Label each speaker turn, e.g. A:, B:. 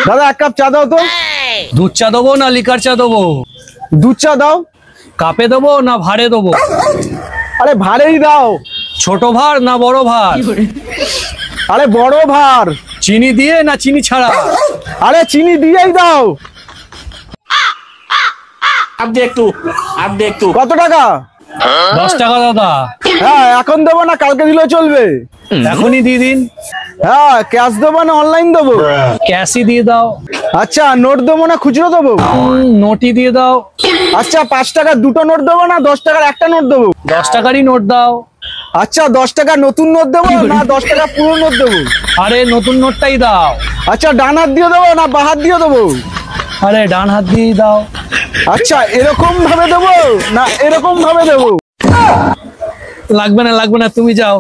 A: দাদা এক কাপ চা দাও তো।
B: দুধ চা দেবো না লিকার চা দেবো?
A: দুধ চা দাও।
B: কাপে দেবো না ভাড়ে দেবো?
A: আরে ভাড়েই দাও।
B: ছোট ভার না বড় ভার?
A: আরে বড় ভার।
B: চিনি দিয়ে না চিনি ছাড়া?
A: আরে চিনি দিয়েই দাও। কত টাকা?
B: 10 টাকা দাদা।
A: হ্যাঁ এখন দেবো না কালকে দিলেও চলবে?
B: এখনই দিয়ে দিন।
A: হ্যাঁ ক্যাশ দেবো না অনলাইন দেবো?
B: ক্যাশই দিয়ে দাও।
A: আচ্ছা নোট দেবো না খুচরো দেবো?
B: নোটই দিয়ে দাও।
A: আচ্ছা 5 টাকার দুটো নোট দেবো না 10 টাকার একটা নোট দেবো?
B: 10 টাকারই নোট দাও।
A: আচ্ছা 10 টাকা নতুন নোট দেবো না 10 টাকা পুরো নোট দেবো?
B: আরে নতুন নোটটাই দাও।
A: আচ্ছা ডান হাত দিয়ে দেবো না বাঁ হাত দিয়ে দেবো?
B: আরে ডান হাত দিয়েই দাও।
A: আচ্ছা এরকম ভাবে দেবো না এরকম ভাবে দেবো?
B: লাগবে না তুমি যাও।